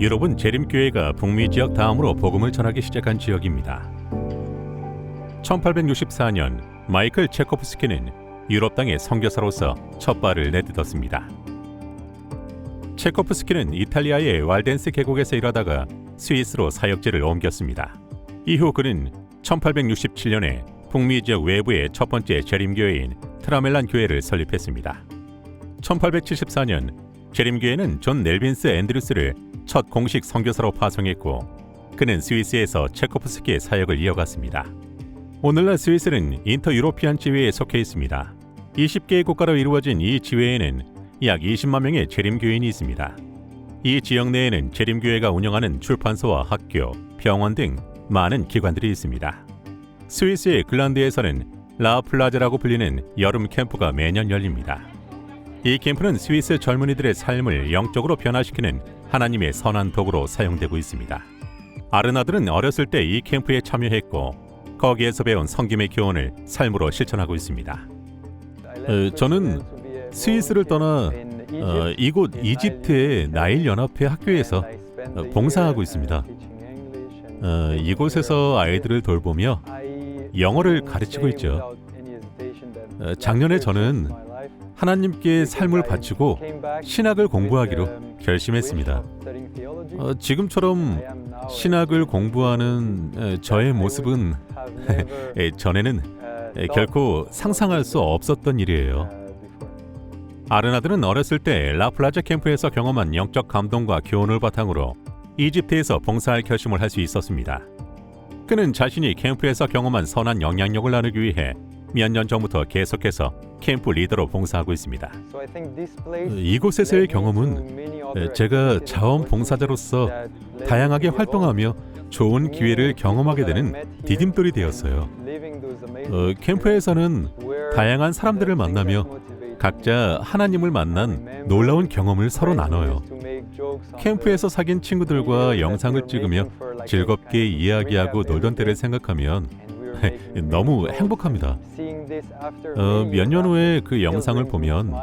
유럽은 재림교회가 북미 지역 다음으로 복음을 전하기 시작한 지역입니다. 1864년 마이클 체코프스키는 유럽 땅의 선교사로서 첫 발을 내딛었습니다. 체코프스키는 이탈리아의 왈덴스 계곡에서 일하다가 스위스로 사역지를 옮겼습니다. 이후 그는 1867년에 북미 지역 외부의 첫 번째 재림교회인 트라멜란 교회를 설립했습니다. 1874년 재림교회는 존 넬빈스 앤드루스를 첫 공식 선교사로 파송했고 그는 스위스에서 체코프스키의 사역을 이어갔습니다. 오늘날 스위스는 인터유로피안 지회에 속해 있습니다. 20개의 국가로 이루어진 이 지회에는 약 20만 명의 재림교인이 있습니다. 이 지역 내에는 재림교회가 운영하는 출판소와 학교, 병원 등 많은 기관들이 있습니다. 스위스의 글란드에서는 라플라제라고 불리는 여름 캠프가 매년 열립니다. 이 캠프는 스위스 젊은이들의 삶을 영적으로 변화시키는 하나님의 선한 도구로 사용되고 있습니다. 아르나들은 어렸을 때 이 캠프에 참여했고 거기에서 배운 성김의 교훈을 삶으로 실천하고 있습니다. 저는 스위스를 떠나 이곳 이집트의 나일 연합회 학교에서 봉사하고 있습니다. 이곳에서 아이들을 돌보며 영어를 가르치고 있죠. 작년에 저는 하나님께 삶을 바치고 신학을 공부하기로 결심했습니다. 지금처럼 신학을 공부하는 저의 모습은 전에는 결코 상상할 수 없었던 일이에요. 아르나드는 어렸을 때 라플라제 캠프에서 경험한 영적 감동과 교훈을 바탕으로 이집트에서 봉사할 결심을 할 수 있었습니다. 그는 자신이 캠프에서 경험한 선한 영향력을 나누기 위해 몇 년 전부터 계속해서 캠프 리더로 봉사하고 있습니다. 이곳에서의 경험은 제가 자원봉사자로서 다양하게 활동하며 좋은 기회를 경험하게 되는 디딤돌이 되었어요. 캠프에서는 다양한 사람들을 만나며 각자 하나님을 만난 놀라운 경험을 서로 나눠요. 캠프에서 사귄 친구들과 영상을 찍으며 즐겁게 이야기하고 놀던 때를 생각하면 너무 행복합니다. 몇 년 후에 그 영상을 보면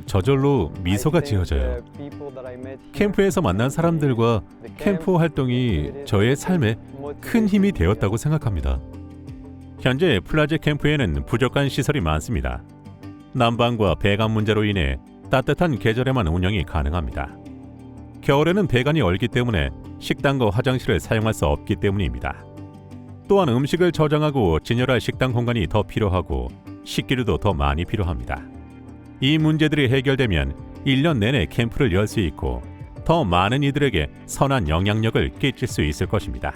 저절로 미소가 지어져요. 캠프에서 만난 사람들과 캠프 활동이 저의 삶에 큰 힘이 되었다고 생각합니다. 현재 플라제 캠프에는 부족한 시설이 많습니다. 난방과 배관 문제로 인해 따뜻한 계절에만 운영이 가능합니다. 겨울에는 배관이 얼기 때문에 식당과 화장실을 사용할 수 없기 때문입니다. 또한 음식을 저장하고 진열할 식당 공간이 더 필요하고 식기류도 더 많이 필요합니다. 이 문제들이 해결되면 1년 내내 캠프를 열 수 있고 더 많은 이들에게 선한 영향력을 끼칠 수 있을 것입니다.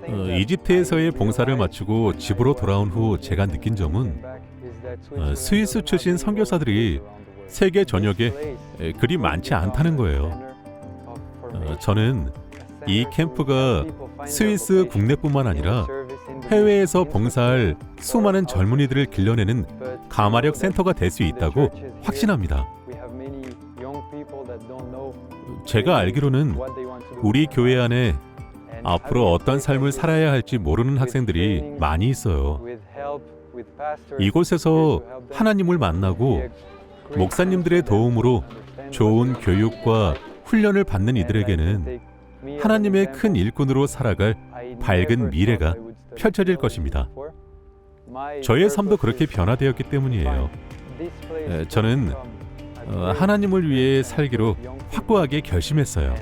이집트에서의 봉사를 마치고 집으로 돌아온 후 제가 느낀 점은 스위스 출신 선교사들이 세계 전역에 그리 많지 않다는 거예요. 저는 이 캠프가 스위스 국내뿐만 아니라 해외에서 봉사할 수많은 젊은이들을 길러내는 가마력 센터가 될 수 있다고 확신합니다. 제가 알기로는 우리 교회 안에 앞으로 어떤 삶을 살아야 할지 모르는 학생들이 많이 있어요. 이곳에서 하나님을 만나고 목사님들의 도움으로 좋은 교육과 훈련을 받는 이들에게는 하나님의 큰 일꾼으로 살아갈 밝은 미래가 펼쳐질 것입니다. 저의 삶도 그렇게 변화되었기 때문이에요. 저는 하나님을 위해 살기로 확고하게 결심했어요.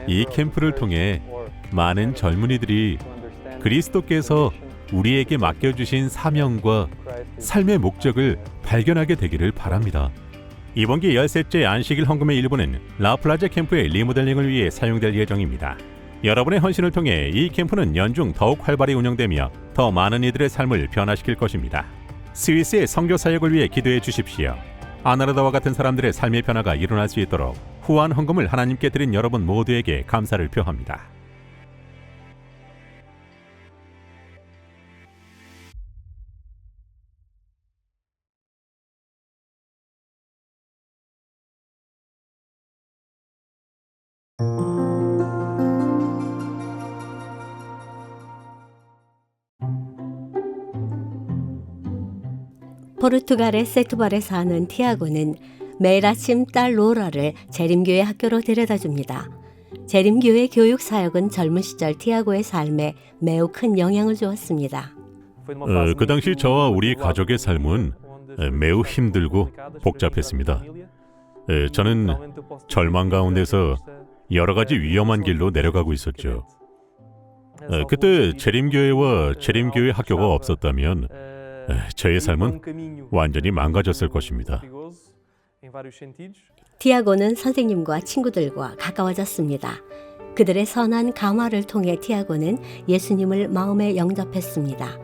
이 캠프를 통해 많은 젊은이들이 그리스도께서 우리에게 맡겨주신 사명과 삶의 목적을 발견하게 되기를 바랍니다. 이번 기 13째 안식일 헌금의 일부는 라플라제 캠프의 리모델링을 위해 사용될 예정입니다. 여러분의 헌신을 통해 이 캠프는 연중 더욱 활발히 운영되며 더 많은 이들의 삶을 변화시킬 것입니다. 스위스의 선교 사역을 위해 기도해 주십시오. 아나르다와 같은 사람들의 삶의 변화가 일어날 수 있도록 후한 헌금을 하나님께 드린 여러분 모두에게 감사를 표합니다. 포르투갈의 세투발에 사는 티아고는 매일 아침 딸 로라를 재림교회 학교로 데려다 줍니다. 재림교회 교육 사역은 젊은 시절 티아고의 삶에 매우 큰 영향을 주었습니다. 그 당시 저와 우리 가족의 삶은 매우 힘들고 복잡했습니다. 저는 절망 가운데서 여러 가지 위험한 길로 내려가고 있었죠. 그때 재림교회와 재림교회 학교가 없었다면 저의 삶은 완전히 망가졌을 것입니다. 티아고는 선생님과 친구들과 가까워졌습니다. 그들의 선한 감화를 통해 티아고는 예수님을 마음에 영접했습니다.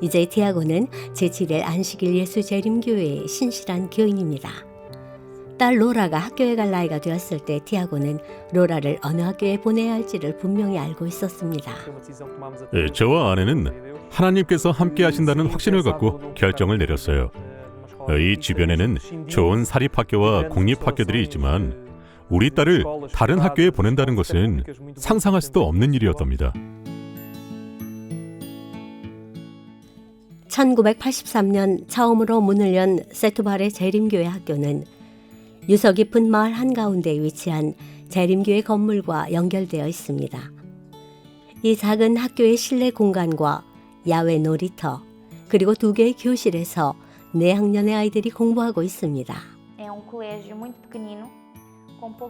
이제 티아고는 제7일 안식일 예수 재림교회의 신실한 교인입니다. 딸 로라가 학교에 갈 나이가 되었을 때 티아고는 로라를 어느 학교에 보내야 할지를 분명히 알고 있었습니다. 저와 아내는 하나님께서 함께 하신다는 확신을 갖고 결정을 내렸어요. 이 주변에는 좋은 사립학교와 공립학교들이 있지만 우리 딸을 다른 학교에 보낸다는 것은 상상할 수도 없는 일이었답니다. 1983년 처음으로 문을 연 세투발의 재림교회 학교는 유서 깊은 마을 한가운데 위치한 재림교회 건물과 연결되어 있습니다. 이 작은 학교의 실내 공간과 야외 놀이터, 그리고 2개의 교실에서 4학년의 아이들이 공부하고 있습니다.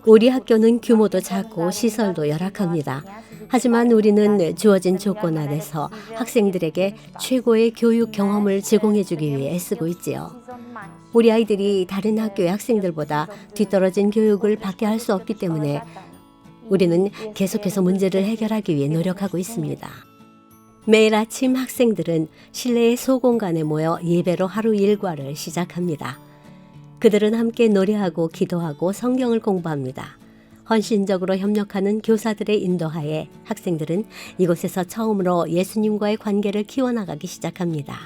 우리 학교는 규모도 작고 시설도 열악합니다. 하지만 우리는 주어진 조건 안에서 학생들에게 최고의 교육 경험을 제공해주기 위해 애쓰고 있지요. 우리 아이들이 다른 학교의 학생들보다 뒤떨어진 교육을 받게 할 수 없기 때문에 우리는 계속해서 문제를 해결하기 위해 노력하고 있습니다. 매일 아침 학생들은 실내의 소공간에 모여 예배로 하루 일과를 시작합니다. 그들은 함께 노래하고 기도하고 성경을 공부합니다. 헌신적으로 협력하는 교사들의 인도하에 학생들은 이곳에서 처음으로 예수님과의 관계를 키워나가기 시작합니다.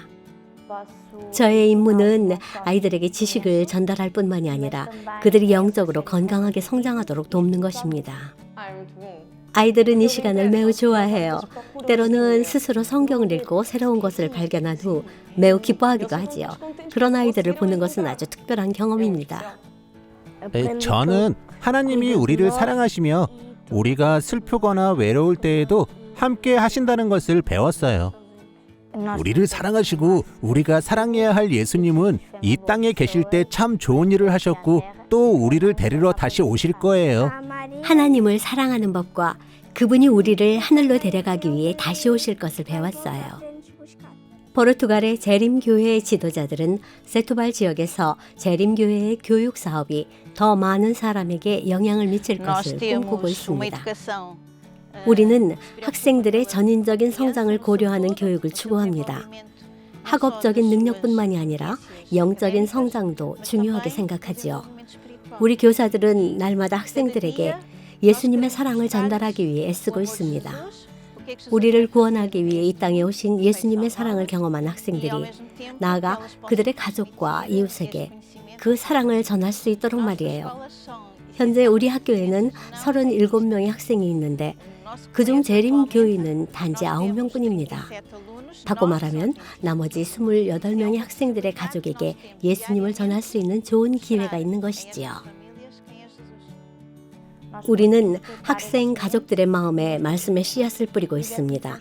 저의 임무는 아이들에게 지식을 전달할 뿐만이 아니라 그들이 영적으로 건강하게 성장하도록 돕는 것입니다. 아이들은 이 시간을 매우 좋아해요. 때로는 스스로 성경을 읽고 새로운 것을 발견한 후 매우 기뻐하기도 하지요. 그런 아이들을 보는 것은 아주 특별한 경험입니다. 저는 하나님이 우리를 사랑하시며 우리가 슬프거나 외로울 때에도 함께 하신다는 것을 배웠어요. 우리를 사랑하시고 우리가 사랑해야 할 예수님은 이 땅에 계실 때 참 좋은 일을 하셨고 또 우리를 데리러 다시 오실 거예요. 하나님을 사랑하는 법과 그분이 우리를 하늘로 데려가기 위해 다시 오실 것을 배웠어요. 포르투갈의 재림교회의 지도자들은 세투발 지역에서 재림교회의 교육 사업이 더 많은 사람에게 영향을 미칠 것을 꿈꾸고 있습니다. 우리는 학생들의 전인적인 성장을 고려하는 교육을 추구합니다. 학업적인 능력뿐만이 아니라 영적인 성장도 중요하게 생각하지요. 우리 교사들은 날마다 학생들에게 예수님의 사랑을 전달하기 위해 애쓰고 있습니다. 우리를 구원하기 위해 이 땅에 오신 예수님의 사랑을 경험한 학생들이 나아가 그들의 가족과 이웃에게 그 사랑을 전할 수 있도록 말이에요. 현재 우리 학교에는 37명의 학생이 있는데 그중 재림교인은 단지 9명뿐입니다. 바꿔 말하면 나머지 28명의 학생들의 가족에게 예수님을 전할 수 있는 좋은 기회가 있는 것이지요. 우리는 학생 가족들의 마음에 말씀의 씨앗을 뿌리고 있습니다.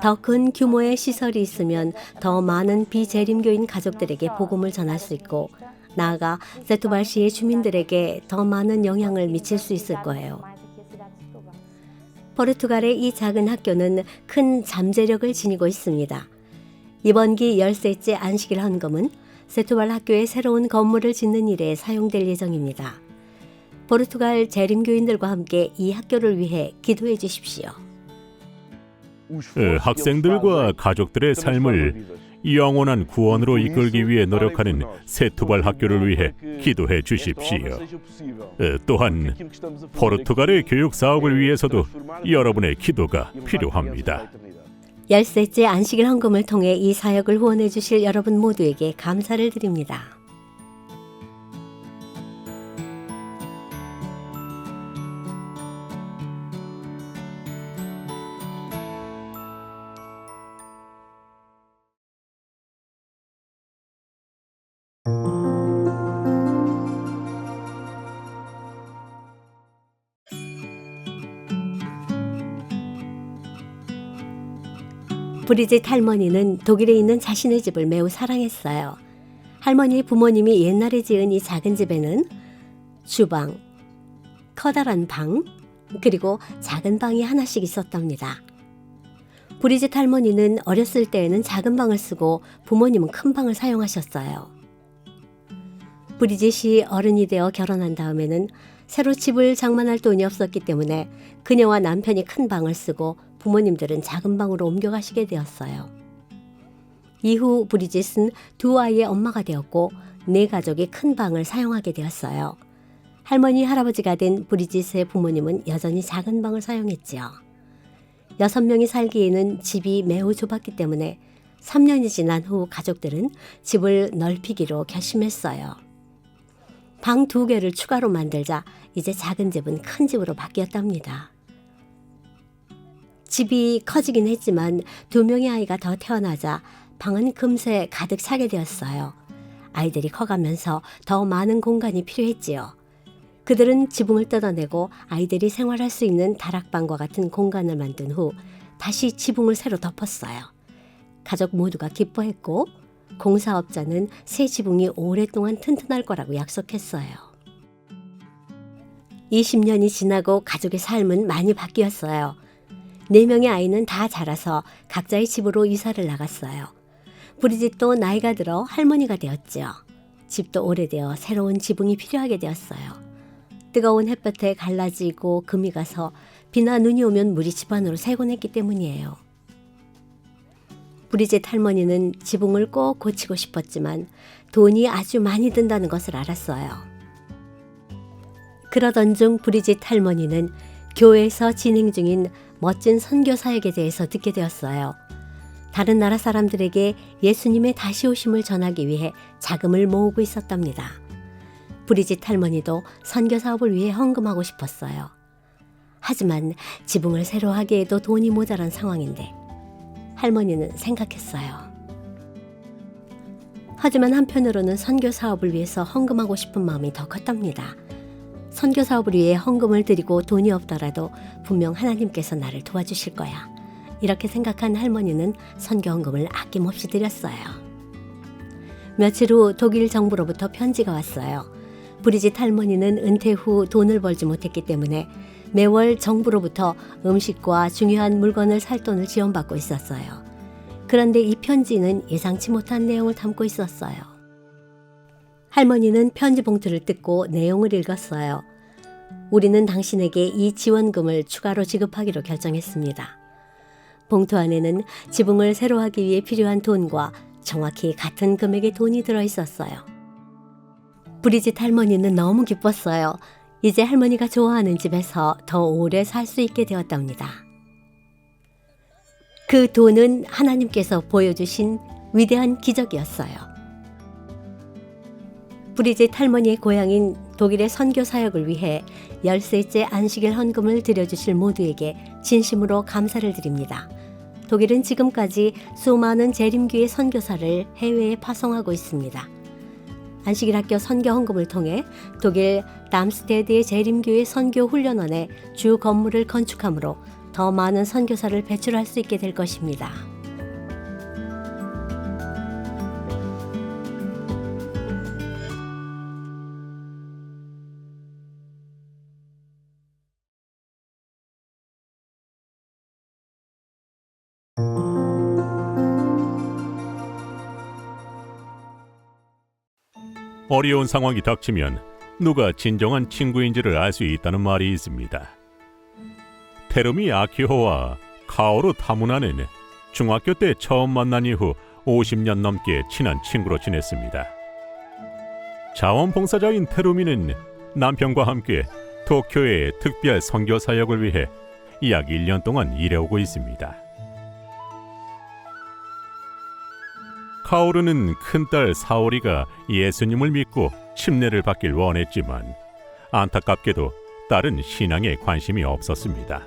더 큰 규모의 시설이 있으면 더 많은 비재림교인 가족들에게 복음을 전할 수 있고 나아가 세투발시의 주민들에게 더 많은 영향을 미칠 수 있을 거예요. 포르투갈의 이 작은 학교는 큰 잠재력을 지니고 있습니다. 이번 기 10세째 안식일 헌금은 세투발 학교의 새로운 건물을 짓는 일에 사용될 예정입니다. 포르투갈 재림교인들과 함께 이 학교를 위해 기도해 주십시오. 학생들과 가족들의 삶을 영원한 구원으로 이끌기 위해 노력하는 세투발 학교를 위해 기도해 주십시오. 또한 포르투갈의 교육 사업을 위해서도 여러분의 기도가 필요합니다. 10세째 안식일 헌금을 통해 이 사역을 후원해 주실 여러분 모두에게 감사를 드립니다. 브리짓 할머니는 독일에 있는 자신의 집을 매우 사랑했어요. 할머니의 부모님이 옛날에 지은 이 작은 집에는 주방, 커다란 방, 그리고 작은 방이 하나씩 있었답니다. 브리짓 할머니는 어렸을 때에는 작은 방을 쓰고 부모님은 큰 방을 사용하셨어요. 브리짓이 어른이 되어 결혼한 다음에는 새로 집을 장만할 돈이 없었기 때문에 그녀와 남편이 큰 방을 쓰고 부모님들은 작은 방으로 옮겨가시게 되었어요. 이후 브리짓은 두 아이의 엄마가 되었고 네 가족이 큰 방을 사용하게 되었어요. 할머니, 할아버지가 된 브리짓의 부모님은 여전히 작은 방을 사용했지요. 6명이 살기에는 집이 매우 좁았기 때문에 3년이 지난 후 가족들은 집을 넓히기로 결심했어요. 방 2개를 추가로 만들자 이제 작은 집은 큰 집으로 바뀌었답니다. 집이 커지긴 했지만 2명의 아이가 더 태어나자 방은 금세 가득 차게 되었어요. 아이들이 커가면서 더 많은 공간이 필요했지요. 그들은 지붕을 뜯어내고 아이들이 생활할 수 있는 다락방과 같은 공간을 만든 후 다시 지붕을 새로 덮었어요. 가족 모두가 기뻐했고 공사업자는 새 지붕이 오랫동안 튼튼할 거라고 약속했어요. 20년이 지나고 가족의 삶은 많이 바뀌었어요. 4명의 아이는 다 자라서 각자의 집으로 이사를 나갔어요. 브리짓도 나이가 들어 할머니가 되었죠. 집도 오래되어 새로운 지붕이 필요하게 되었어요. 뜨거운 햇볕에 갈라지고 금이 가서 비나 눈이 오면 물이 집 안으로 새곤 했기 때문이에요. 브리짓 할머니는 지붕을 꼭 고치고 싶었지만 돈이 아주 많이 든다는 것을 알았어요. 그러던 중 브리짓 할머니는 교회에서 진행 중인 멋진 선교 사역에 대해서 듣게 되었어요. 다른 나라 사람들에게 예수님의 다시 오심을 전하기 위해 자금을 모으고 있었답니다. 브리짓 할머니도 선교 사업을 위해 헌금하고 싶었어요. 하지만 지붕을 새로 하기에도 돈이 모자란 상황인데 할머니는 생각했어요. 하지만 한편으로는 선교 사업을 위해서 헌금하고 싶은 마음이 더 컸답니다. 선교 사업을 위해 헌금을 드리고 돈이 없더라도 분명 하나님께서 나를 도와주실 거야. 이렇게 생각한 할머니는 선교 헌금을 아낌없이 드렸어요. 며칠 후 독일 정부로부터 편지가 왔어요. 브리짓 할머니는 은퇴 후 돈을 벌지 못했기 때문에 매월 정부로부터 음식과 중요한 물건을 살 돈을 지원받고 있었어요. 그런데 이 편지는 예상치 못한 내용을 담고 있었어요. 할머니는 편지 봉투를 뜯고 내용을 읽었어요. 우리는 당신에게 이 지원금을 추가로 지급하기로 결정했습니다. 봉투 안에는 지붕을 새로 하기 위해 필요한 돈과 정확히 같은 금액의 돈이 들어있었어요. 브리짓 할머니는 너무 기뻤어요. 이제 할머니가 좋아하는 집에서 더 오래 살 수 있게 되었답니다. 그 돈은 하나님께서 보여주신 위대한 기적이었어요. 브리짓 할머니의 고향인 독일의 선교 사역을 위해 13째 안식일 헌금을 드려주실 모두에게 진심으로 감사를 드립니다. 독일은 지금까지 수많은 재림교회 선교사를 해외에 파송하고 있습니다. 안식일 학교 선교 헌금을 통해 독일 담스테드의 재림교회 선교 훈련원에 주 건물을 건축함으로 더 많은 선교사를 배출할 수 있게 될 것입니다. 어려운 상황이 닥치면 누가 진정한 친구인지를 알 수 있다는 말이 있습니다. 테루미 아키호와 카오루 타무나는 중학교 때 처음 만난 이후 50년 넘게 친한 친구로 지냈습니다. 자원봉사자인 테루미는 남편과 함께 도쿄의 특별 선교 사역을 위해 약 1년 동안 일해오고 있습니다. 카오루는 큰딸 사오리가 예수님을 믿고 침례를 받길 원했지만 안타깝게도 딸은 신앙에 관심이 없었습니다.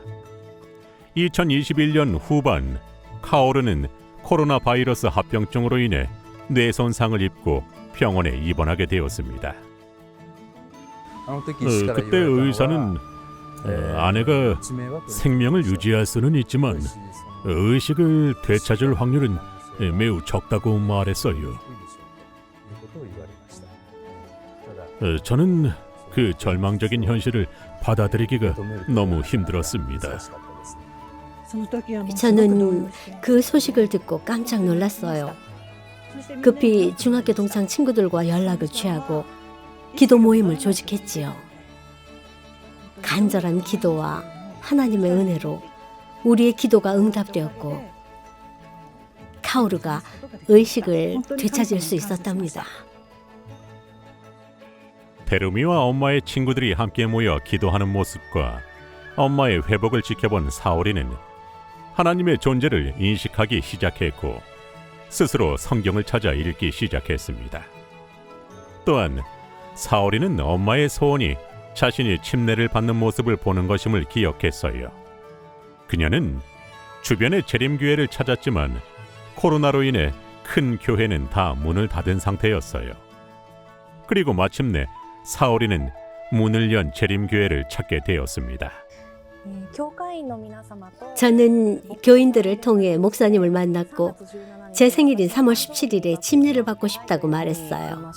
2021년 후반 카오루는 코로나 바이러스 합병증으로 인해 뇌 손상을 입고 병원에 입원하게 되었습니다. 그때 의사는 아내가 생명을 유지할 수는 있지만 의식을 되찾을 확률은 매우 적다고 말했어요. 저는 그 절망적인 현실을 받아들이기가 너무 힘들었습니다. 저는 그 소식을 듣고 깜짝 놀랐어요. 급히 중학교 동창 친구들과 연락을 취하고 기도 모임을 조직했지요. 간절한 기도와 하나님의 은혜로 우리의 기도가 응답되었고 카오루가 의식을 되찾을 수 있었답니다. 테루미와 엄마의 친구들이 함께 모여 기도하는 모습과 엄마의 회복을 지켜본 사오리는 하나님의 존재를 인식하기 시작했고 스스로 성경을 찾아 읽기 시작했습니다. 또한 사오리는 엄마의 소원이 자신이 침례를 받는 모습을 보는 것임을 기억했어요. 그녀는 주변의 재림교회를 찾았지만 코로나로 인해 큰 교회는 다 문을 닫은 상태였어요. 그리고 마침내 사오리는 문을 연 재림교회를 찾게 되었습니다. 저는 교인들을 통해 목사님을 만났고 제 생일인 3월 17일에 침례를 받고 싶다고 말했어요.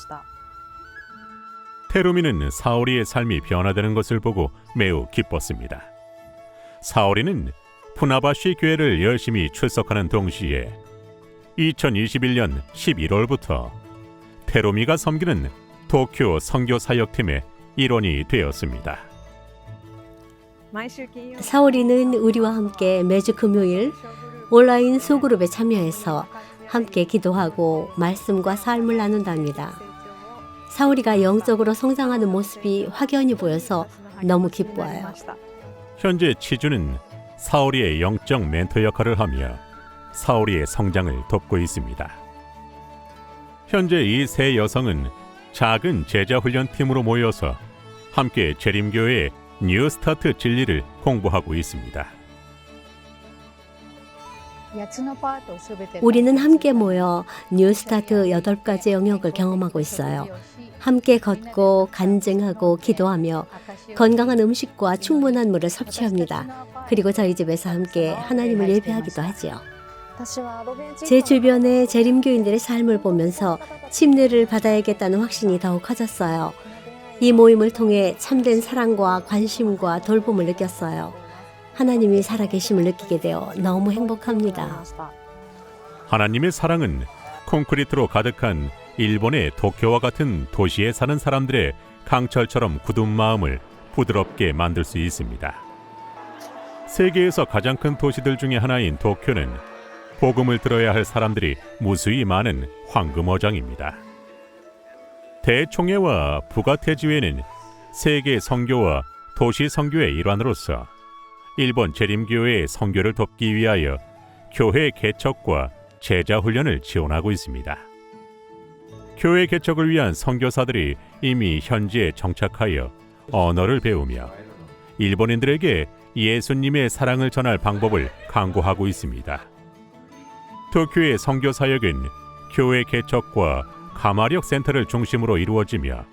테루미는 사오리의 삶이 변화되는 것을 보고 매우 기뻤습니다. 사오리는 푸나바시 교회를 열심히 출석하는 동시에 2021년 11월부터 테루미가 섬기는 도쿄 선교 사역팀의 일원이 되었습니다. 사오리는 우리와 함께 매주 금요일 온라인 소그룹에 참여해서 함께 기도하고 말씀과 삶을 나눈답니다. 사오리가 영적으로 성장하는 모습이 확연히 보여서 너무 기뻐요. 현재 치주는 사오리의 영적 멘토 역할을 하며 사오리의 성장을 돕고 있습니다. 현재 이 세 여성은 작은 제자 훈련팀으로 모여서 함께 재림교회의 뉴스타트 진리를 공부하고 있습니다. 우리는 함께 모여 뉴스타트 8가지 영역을 경험하고 있어요. 함께 걷고 간증하고 기도하며 건강한 음식과 충분한 물을 섭취합니다. 그리고 저희 집에서 함께 하나님을 예배하기도 하지요. 제 주변의 재림교인들의 삶을 보면서 침례를 받아야겠다는 확신이 더욱 커졌어요. 이 모임을 통해 참된 사랑과 관심과 돌봄을 느꼈어요. 하나님이 살아계심을 느끼게 되어 너무 행복합니다. 하나님의 사랑은 콘크리트로 가득한 일본의 도쿄와 같은 도시에 사는 사람들의 강철처럼 굳은 마음을 부드럽게 만들 수 있습니다. 세계에서 가장 큰 도시들 중에 하나인 도쿄는 복음을 들어야 할 사람들이 무수히 많은 황금어장입니다. 대총회와 부가테지회는 세계 선교와 도시 선교의 일환으로서 일본 재림교회의 선교를 돕기 위하여 교회 개척과 제자 훈련을 지원하고 있습니다. 교회 개척을 위한 선교사들이 이미 현지에 정착하여 언어를 배우며 일본인들에게 예수님의 사랑을 전할 방법을 강구하고 있습니다. 도쿄의 선교 사역은 교회 개척과 가마력 센터를 중심으로 이루어지며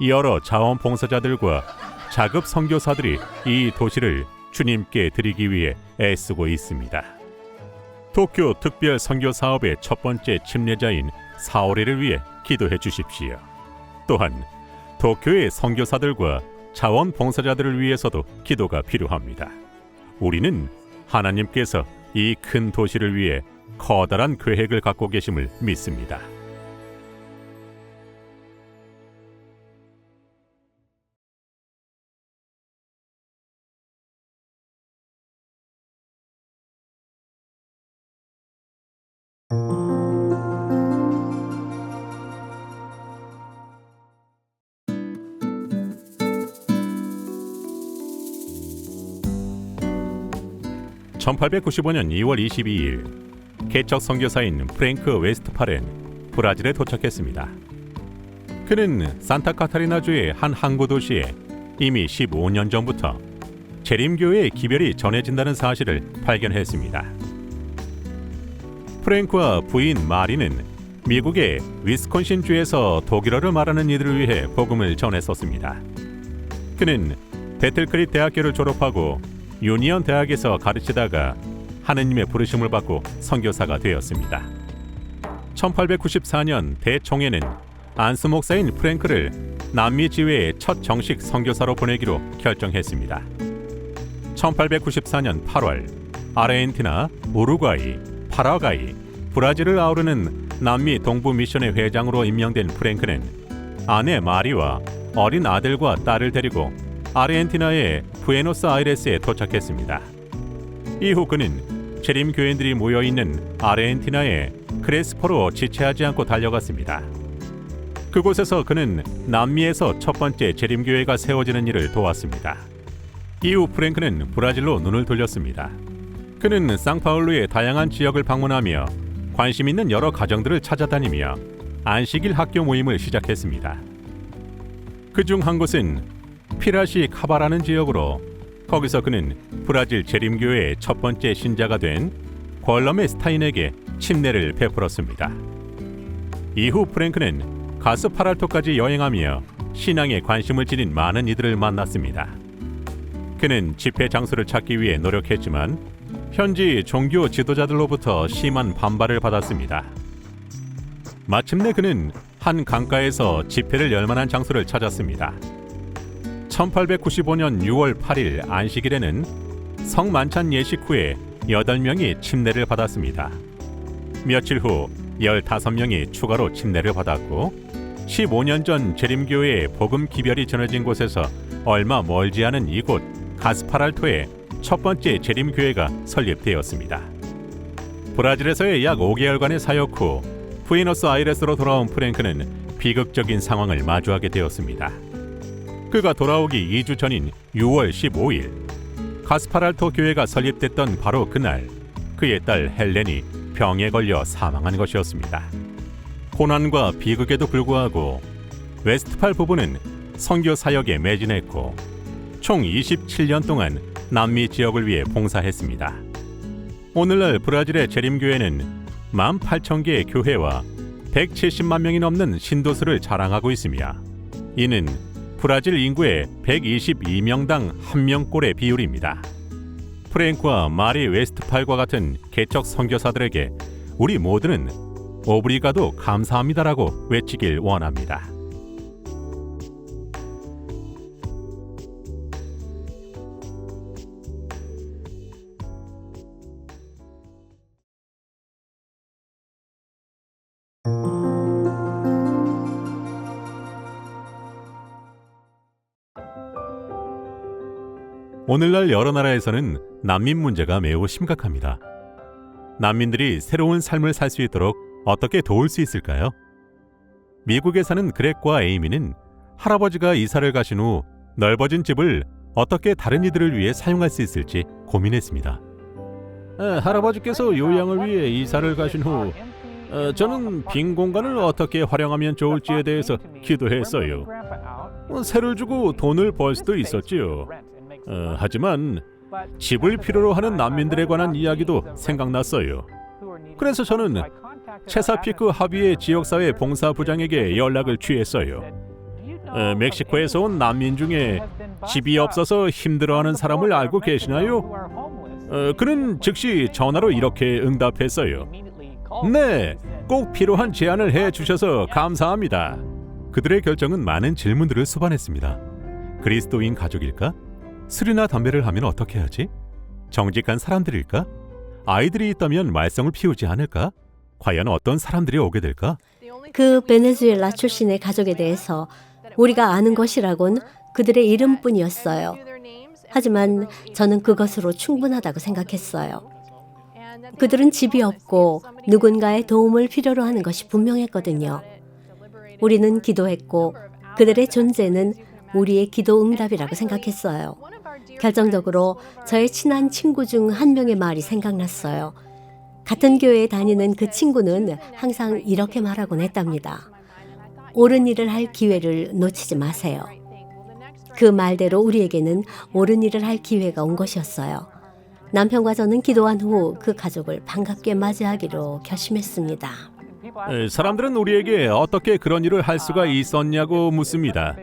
여러 자원봉사자들과 자급 선교사들이 이 도시를 주님께 드리기 위해 애쓰고 있습니다. 도쿄 특별 선교 사업의 첫 번째 침례자인 사오리를 위해 기도해 주십시오. 또한 도쿄의 선교사들과 자원봉사자들을 위해서도 기도가 필요합니다. 우리는 하나님께서 이 큰 도시를 위해 커다란 계획을 갖고 계심을 믿습니다. (1895년 2월 22일) 개척 선교사인 프랭크 웨스트팔은 브라질에 도착했습니다. 그는 산타카타리나주의 한 항구 도시에 이미 15년 전부터 재림교회의 기별이 전해진다는 사실을 발견했습니다. 프랭크와 부인 마리는 미국의 위스콘신주에서 독일어를 말하는 이들을 위해 복음을 전했었습니다. 그는 배틀크릭 대학교를 졸업하고 유니언 대학에서 가르치다가 하느님의 부르심을 받고 선교사가 되었습니다. 1894년 대총회는 안스 목사인 프랭크를 남미 지회의 첫 정식 선교사로 보내기로 결정했습니다. 1894년 8월 아르헨티나, 우루과이, 파라과이, 브라질을 아우르는 남미 동부 미션의 회장으로 임명된 프랭크는 아내 마리와 어린 아들과 딸을 데리고 아르헨티나의 부에노스아이레스에 도착했습니다. 이후 그는 재림 교인들이 모여있는 아르헨티나의 크레스포로 지체하지 않고 달려갔습니다. 그곳에서 그는 남미에서 첫 번째 재림교회가 세워지는 일을 도왔습니다. 이후 프랭크는 브라질로 눈을 돌렸습니다. 그는 상파울루의 다양한 지역을 방문하며 관심 있는 여러 가정들을 찾아다니며 안식일 학교 모임을 시작했습니다. 그중 한 곳은 피라시 카바라는 지역으로 거기서 그는 브라질 재림교회의 첫 번째 신자가 된 궐럼의 스타인에게 침례를 베풀었습니다. 이후 프랭크는 가스파랄토까지 여행하며 신앙에 관심을 지닌 많은 이들을 만났습니다. 그는 집회 장소를 찾기 위해 노력했지만 현지 종교 지도자들로부터 심한 반발을 받았습니다. 마침내 그는 한 강가에서 집회를 열 만한 장소를 찾았습니다. 1895년 6월 8일 안식일에는 성만찬 예식 후에 8명이 침례를 받았습니다. 며칠 후 15명이 추가로 침례를 받았고 15년 전 재림교회의 복음 기별이 전해진 곳에서 얼마 멀지 않은 이곳 가스파랄토에 첫 번째 재림교회가 설립되었습니다. 브라질에서의 약 5개월간의 사역 후 부에노스아이레스로 돌아온 프랭크는 비극적인 상황을 마주하게 되었습니다. 그가 돌아오기 2주 전인 6월 15일 가스파랄토 교회가 설립됐던 바로 그날 그의 딸 헬렌이 병에 걸려 사망한 것이었습니다. 고난과 비극에도 불구하고 웨스트팔 부부는 선교 사역에 매진했고 총 27년 동안 남미 지역을 위해 봉사했습니다. 오늘날 브라질의 재림교회는 18,000개의 교회와 170만 명이 넘는 신도수를 자랑하고 있으며 이는 브라질 인구의 122명당 1명꼴의 비율입니다. 프랭크와 마리 웨스트팔과 같은 개척 선교사들에게 우리 모두는 오브리가도 감사합니다라고 외치길 원합니다. 오늘날 여러 나라에서는 난민 문제가 매우 심각합니다. 난민들이 새로운 삶을 살 수 있도록 어떻게 도울 수 있을까요? 미국에 사는 그렉과 에이미는 할아버지가 이사를 가신 후 넓어진 집을 어떻게 다른 이들을 위해 사용할 수 있을지 고민했습니다. 할아버지께서 요양을 위해 이사를 가신 후 저는 빈 공간을 어떻게 활용하면 좋을지에 대해서 기도했어요. 세를 주고 돈을 벌 수도 있었지요. 하지만 집을 필요로 하는 난민들에 관한 이야기도 생각났어요. 그래서 저는 체사피크 하비의 지역사회 봉사부장에게 연락을 취했어요. 멕시코에서 온 난민 중에 집이 없어서 힘들어하는 사람을 알고 계시나요? 그는 즉시 전화로 이렇게 응답했어요. 네, 꼭 필요한 제안을 해주셔서 감사합니다. 그들의 결정은 많은 질문들을 수반했습니다. 그리스도인 가족일까? 술이나 담배를 하면 어떻게 하지? 정직한 사람들일까? 아이들이 있다면 말썽을 피우지 않을까? 과연 어떤 사람들이 오게 될까? 그 베네수엘라 출신의 가족에 대해서 우리가 아는 것이라곤 그들의 이름뿐이었어요. 하지만 저는 그것으로 충분하다고 생각했어요. 그들은 집이 없고 누군가의 도움을 필요로 하는 것이 분명했거든요. 우리는 기도했고 그들의 존재는 우리의 기도 응답이라고 생각했어요. 결정적으로 저의 친한 친구 중 한 명의 말이 생각났어요. 같은 교회에 다니는 그 친구는 항상 이렇게 말하곤 했답니다. 옳은 일을 할 기회를 놓치지 마세요. 그 말대로 우리에게는 옳은 일을 할 기회가 온 것이었어요. 남편과 저는 기도한 후 그 가족을 반갑게 맞이하기로 결심했습니다. 사람들은 우리에게 어떻게 그런 일을 할 수가 있었냐고 묻습니다.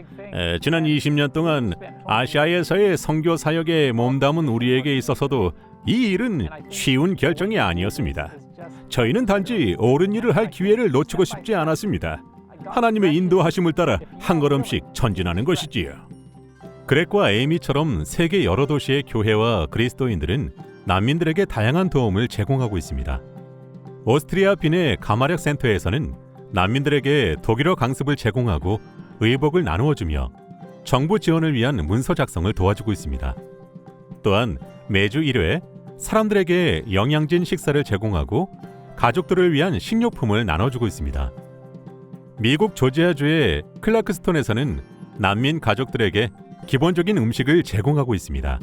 지난 20년 동안 아시아에서의 선교 사역에 몸담은 우리에게 있어서도 이 일은 쉬운 결정이 아니었습니다. 저희는 단지 옳은 일을 할 기회를 놓치고 싶지 않았습니다. 하나님의 인도하심을 따라 한 걸음씩 전진하는 것이지요. 그렉과 에이미처럼 세계 여러 도시의 교회와 그리스도인들은 난민들에게 다양한 도움을 제공하고 있습니다. 오스트리아 빈의 가마력 센터에서는 난민들에게 독일어 강습을 제공하고 의복을 나누어주며 정부 지원을 위한 문서 작성을 도와주고 있습니다. 또한 매주 1회 사람들에게 영양진 식사를 제공하고 가족들을 위한 식료품을 나눠주고 있습니다. 미국 조지아주의 클라크스톤에서는 난민 가족들에게 기본적인 음식을 제공하고 있습니다.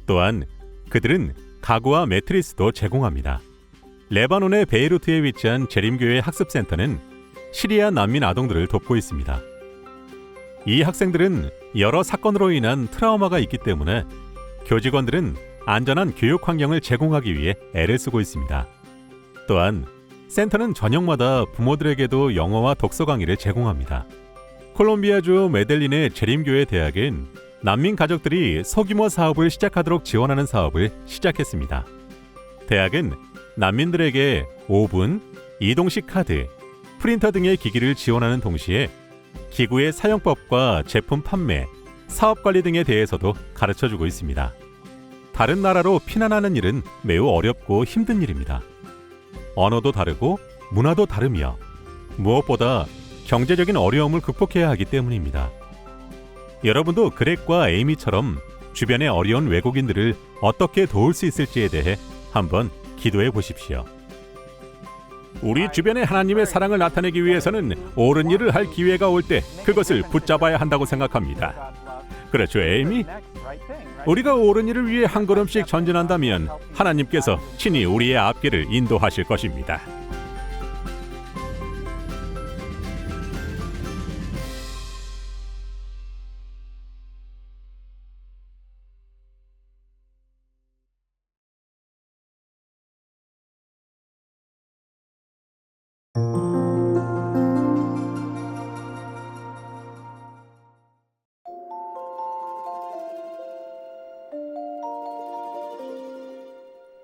또한 그들은 가구와 매트리스도 제공합니다. 레바논의 베이루트에 위치한 재림교회 학습센터는 시리아 난민 아동들을 돕고 있습니다. 이 학생들은 여러 사건으로 인한 트라우마가 있기 때문에 교직원들은 안전한 교육 환경을 제공하기 위해 애를 쓰고 있습니다. 또한 센터는 저녁마다 부모들에게도 영어와 독서 강의를 제공합니다. 콜롬비아주 메델린의 재림교회 대학은 난민 가족들이 소규모 사업을 시작하도록 지원하는 사업을 시작했습니다. 대학은 난민들에게 오븐, 이동식 카드, 프린터 등의 기기를 지원하는 동시에 기구의 사용법과 제품 판매, 사업 관리 등에 대해서도 가르쳐주고 있습니다. 다른 나라로 피난하는 일은 매우 어렵고 힘든 일입니다. 언어도 다르고 문화도 다르며 무엇보다 경제적인 어려움을 극복해야 하기 때문입니다. 여러분도 그렉과 에이미처럼 주변의 어려운 외국인들을 어떻게 도울 수 있을지에 대해 한번 기도해 보십시오. 우리 주변에 하나님의 사랑을 나타내기 위해서는 옳은 일을 할 기회가 올 때 그것을 붙잡아야 한다고 생각합니다. 그렇죠, 에이미? 우리가 옳은 일을 위해 한 걸음씩 전진한다면 하나님께서 친히 우리의 앞길을 인도하실 것입니다.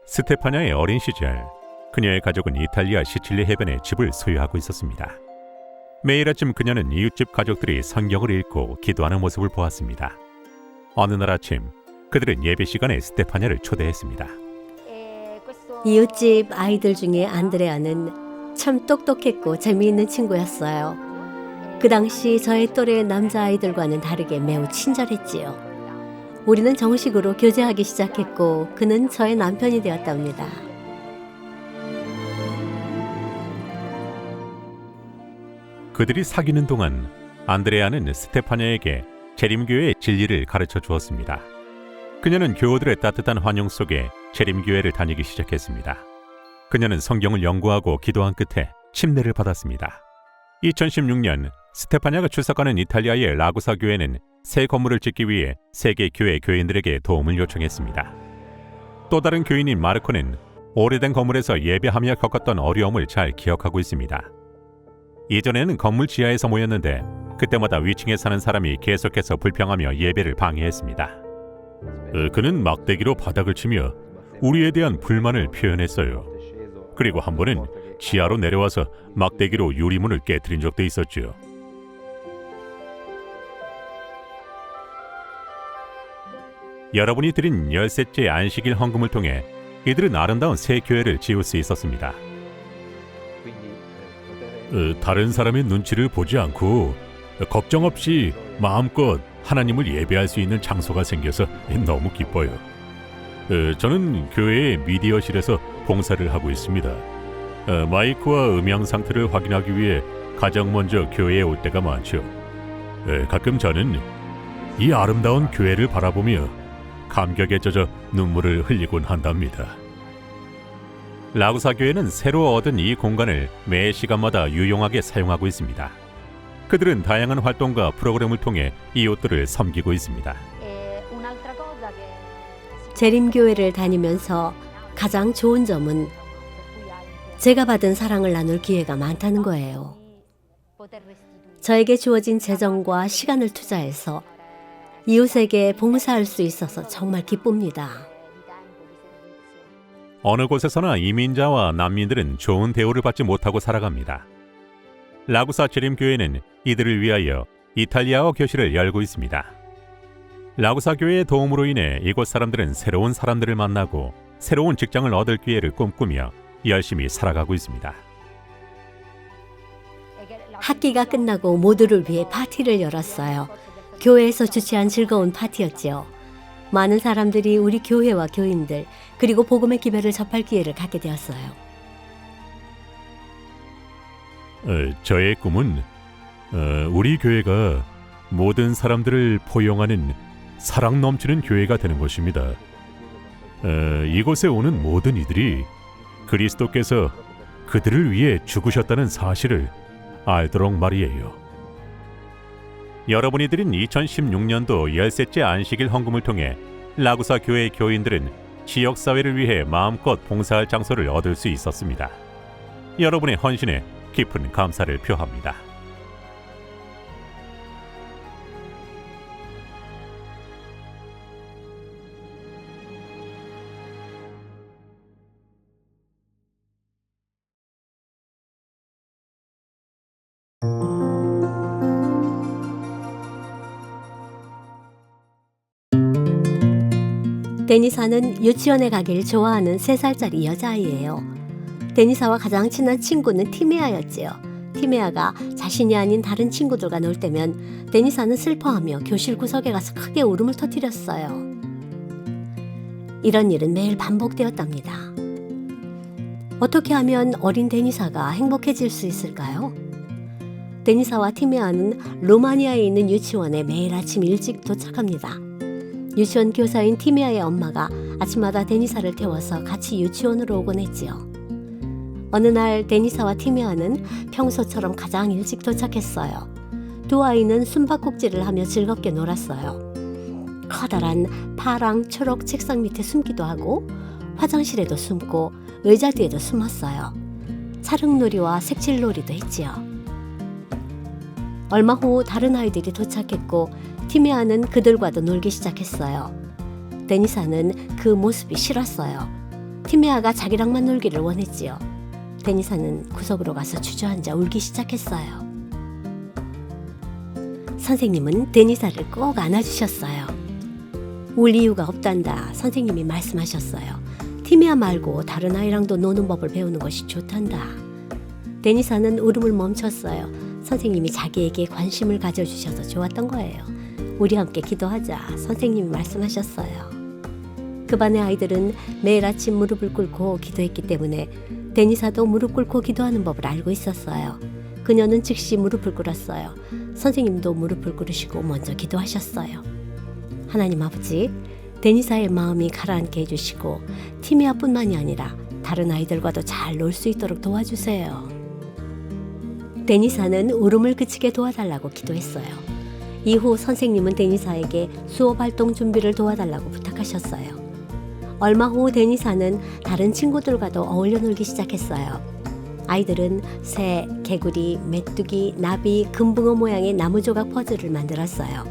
스테파냐의 어린 시절, 그녀의 가족은 이탈리아 시칠리 해변에 집을 소유하고 있었습니다. 매일 아침 그녀는 이웃집 가족들이 성경을 읽고 기도하는 모습을 보았습니다. 어느 날 아침, 그들은 예배 시간에 스테파냐를 초대했습니다. 이웃집 아이들 중에 안드레아는 참 똑똑했고 재미있는 친구였어요. 그 당시 저의 또래 남자아이들과는 다르게 매우 친절했지요. 우리는 정식으로 교제하기 시작했고 그는 저의 남편이 되었답니다. 그들이 사귀는 동안 안드레아는 스테파냐에게 재림교회의 진리를 가르쳐 주었습니다. 그녀는 교우들의 따뜻한 환영 속에 재림교회를 다니기 시작했습니다. 그녀는 성경을 연구하고 기도한 끝에 침례를 받았습니다. 2016년 스테파냐가 출석하는 이탈리아의 라구사 교회는 새 건물을 짓기 위해 세계 교회 교인들에게 도움을 요청했습니다. 또 다른 교인인 마르코는 오래된 건물에서 예배하며 겪었던 어려움을 잘 기억하고 있습니다. 이전에는 건물 지하에서 모였는데 그때마다 위층에 사는 사람이 계속해서 불평하며 예배를 방해했습니다. 그는 막대기로 바닥을 치며 우리에 대한 불만을 표현했어요. 그리고 한 번은 지하로 내려와서 막대기로 유리문을 깨뜨린 적도 있었죠. 여러분이 드린 13째 안식일 헌금을 통해 이들은 아름다운 새 교회를 지을 수 있었습니다. 다른 사람의 눈치를 보지 않고 걱정 없이 마음껏 하나님을 예배할 수 있는 장소가 생겨서 너무 기뻐요. 저는 교회의 미디어실에서 봉사를 하고 있습니다. 마이크와 음향 상태를 확인하기 위해 가장 먼저 교회에 올 때가 많죠. 가끔 저는 이 아름다운 교회를 바라보며 감격에 젖어 눈물을 흘리곤 한답니다. 라구사 교회는 새로 얻은 이 공간을 매 시간마다 유용하게 사용하고 있습니다. 그들은 다양한 활동과 프로그램을 통해 이웃들을 섬기고 있습니다. 재림교회를 다니면서 가장 좋은 점은 제가 받은 사랑을 나눌 기회가 많다는 거예요. 저에게 주어진 재정과 시간을 투자해서 이웃에게 봉사할 수 있어서 정말 기쁩니다. 어느 곳에서나 이민자와 난민들은 좋은 대우를 받지 못하고 살아갑니다. 라구사 재림교회는 이들을 위하여 이탈리아어 교실을 열고 있습니다. 라구사 교회의 도움으로 인해 이곳 사람들은 새로운 사람들을 만나고 새로운 직장을 얻을 기회를 꿈꾸며 열심히 살아가고 있습니다. 학기가 끝나고 모두를 위해 파티를 열었어요. 교회에서 주최한 즐거운 파티였지요. 많은 사람들이 우리 교회와 교인들 그리고 복음의 기별을 접할 기회를 갖게 되었어요. 저의 꿈은 우리 교회가 모든 사람들을 포용하는 사랑 넘치는 교회가 되는 것입니다. 이곳에 오는 모든 이들이 그리스도께서 그들을 위해 죽으셨다는 사실을 알도록 말이에요. 여러분이 드린 2016년도 열셋째 안식일 헌금을 통해 라구사 교회 교인들은 지역사회를 위해 마음껏 봉사할 장소를 얻을 수 있었습니다. 여러분의 헌신에 깊은 감사를 표합니다. 데니사는 유치원에 가길 좋아하는 3살짜리 여자아이예요. 데니사와 가장 친한 친구는 티메아였지요. 티메아가 자신이 아닌 다른 친구들과 놀 때면 데니사는 슬퍼하며 교실 구석에 가서 크게 울음을 터뜨렸어요. 이런 일은 매일 반복되었답니다. 어떻게 하면 어린 데니사가 행복해질 수 있을까요? 데니사와 티메아는 루마니아에 있는 유치원에 매일 아침 일찍 도착합니다. 유치원 교사인 티메아의 엄마가 아침마다 데니사를 태워서 같이 유치원으로 오곤 했지요. 어느 날 데니사와 티메아는 평소처럼 가장 일찍 도착했어요. 두 아이는 숨바꼭질을 하며 즐겁게 놀았어요. 커다란 파랑 초록 책상 밑에 숨기도 하고 화장실에도 숨고 의자 뒤에도 숨었어요. 사릉놀이와 색칠놀이도 했지요. 얼마 후 다른 아이들이 도착했고 티메아는 그들과도 놀기 시작했어요. 데니사는 그 모습이 싫었어요. 티메아가 자기랑만 놀기를 원했지요. 데니사는 구석으로 가서 주저앉아 울기 시작했어요. 선생님은 데니사를 꼭 안아주셨어요. 울 이유가 없단다 선생님이 말씀하셨어요. 티메아 말고 다른 아이랑도 노는 법을 배우는 것이 좋단다. 데니사는 울음을 멈췄어요. 선생님이 자기에게 관심을 가져주셔서 좋았던 거예요. 우리 함께 기도하자 선생님이 말씀하셨어요. 그 반의 아이들은 매일 아침 무릎을 꿇고 기도했기 때문에 데니사도 무릎 꿇고 기도하는 법을 알고 있었어요. 그녀는 즉시 무릎을 꿇었어요. 선생님도 무릎을 꿇으시고 먼저 기도하셨어요. 하나님 아버지, 데니사의 마음이 가라앉게 해주시고 티메아뿐만이 아니라 다른 아이들과도 잘 놀 수 있도록 도와주세요. 데니사는 울음을 그치게 도와달라고 기도했어요. 이후 선생님은 데니사에게 수업 활동 준비를 도와달라고 부탁하셨어요. 얼마 후 데니사는 다른 친구들과도 어울려 놀기 시작했어요. 아이들은 새, 개구리, 메뚜기, 나비, 금붕어 모양의 나무 조각 퍼즐을 만들었어요.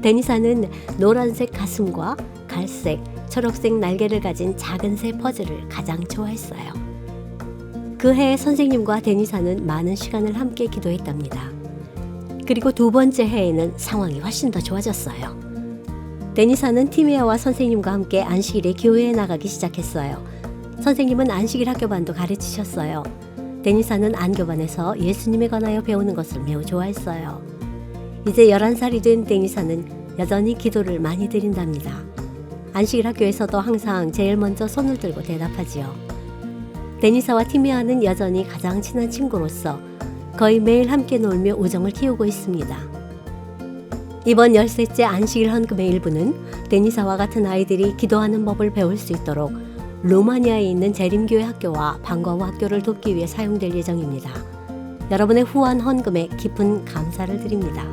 데니사는 노란색 가슴과 갈색, 초록색 날개를 가진 작은 새 퍼즐을 가장 좋아했어요. 그 해 선생님과 데니사는 많은 시간을 함께 기도했답니다. 그리고 두 번째 해에는 상황이 훨씬 더 좋아졌어요. 데니사는 티메아와 선생님과 함께 안식일에 교회에 나가기 시작했어요. 선생님은 안식일 학교반도 가르치셨어요. 데니사는 안교반에서 예수님에 관하여 배우는 것을 매우 좋아했어요. 이제 11살이 된 데니사는 여전히 기도를 많이 드린답니다. 안식일 학교에서도 항상 제일 먼저 손을 들고 대답하지요. 데니사와 티메아는 여전히 가장 친한 친구로서 거의 매일 함께 놀며 우정을 키우고 있습니다. 이번 13째 안식일 헌금의 일부는 데니사와 같은 아이들이 기도하는 법을 배울 수 있도록 루마니아에 있는 재림교회 학교와 방과후 학교를 돕기 위해 사용될 예정입니다. 여러분의 후한 헌금에 깊은 감사를 드립니다.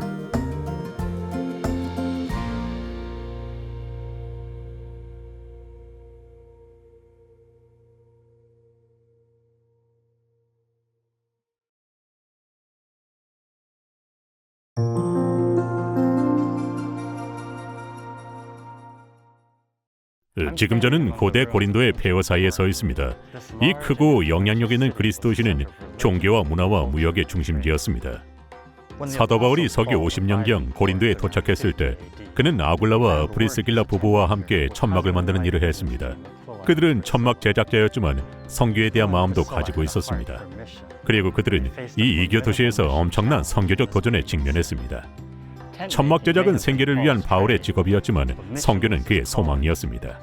지금 저는 고대 고린도의 폐허 사이에 서 있습니다. 이 크고 영향력 있는 그리스도시는 종교와 문화와 무역의 중심지였습니다. 사도 바울이 서기 50년경 고린도에 도착했을 때 그는 아굴라와 브리스길라 부부와 함께 천막을 만드는 일을 했습니다. 그들은 천막 제작자였지만 선교에 대한 마음도 가지고 있었습니다. 그리고 그들은 이 이교 도시에서 엄청난 선교적 도전에 직면했습니다. 천막 제작은 생계를 위한 바울의 직업이었지만 선교는 그의 소망이었습니다.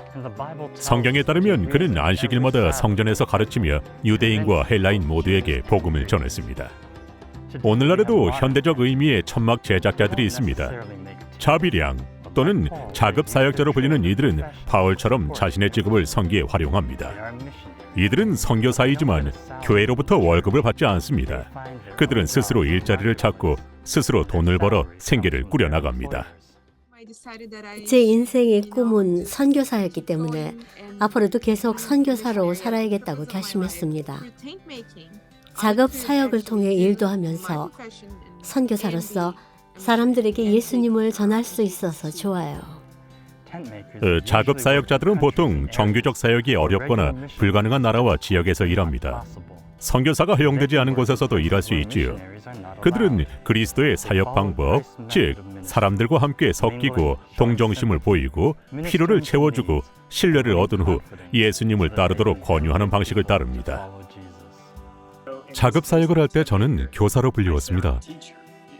성경에 따르면 그는 안식일마다 성전에서 가르치며 유대인과 헬라인 모두에게 복음을 전했습니다. 오늘날에도 현대적 의미의 천막 제작자들이 있습니다. 자비량 또는 자급 사역자로 불리는 이들은 바울처럼 자신의 직업을 선교에 활용합니다. 이들은 선교사이지만 교회로부터 월급을 받지 않습니다. 그들은 스스로 일자리를 찾고 스스로 돈을 벌어 생계를 꾸려나갑니다. 제 인생의 꿈은 선교사였기 때문에 앞으로도 계속 선교사로 살아야겠다고 결심했습니다. 작업 사역을 통해 일도 하면서 선교사로서 사람들에게 예수님을 전할 수 있어서 좋아요. 자급 사역자들은 보통 정규적 사역이 어렵거나 불가능한 나라와 지역에서 일합니다. 선교사가 허용되지 않은 곳에서도 일할 수 있지요. 그들은 그리스도의 사역 방법, 즉 사람들과 함께 섞이고 동정심을 보이고 필요를 채워주고 신뢰를 얻은 후 예수님을 따르도록 권유하는 방식을 따릅니다. 자급 사역을 할 때 저는 교사로 불리웠습니다.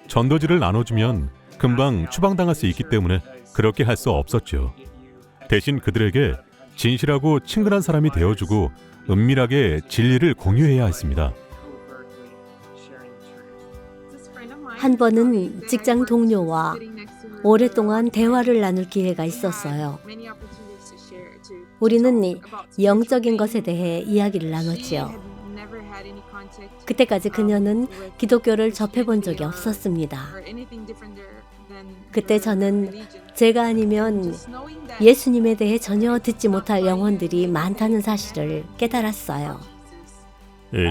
전도지를 나눠주면 금방 추방당할 수 있기 때문에 그렇게 할 수 없었죠. 대신 그들에게 진실하고 친근한 사람이 되어주고 은밀하게 진리를 공유해야 했습니다. 한 번은 직장 동료와 오랫동안 대화를 나눌 기회가 있었어요. 우리는 영적인 것에 대해 이야기를 나눴지요. 그때까지 그녀는 기독교를 접해본 적이 없었습니다. 그때 저는 제가 아니면 예수님에 대해 전혀 듣지 못할 영혼들이 많다는 사실을 깨달았어요.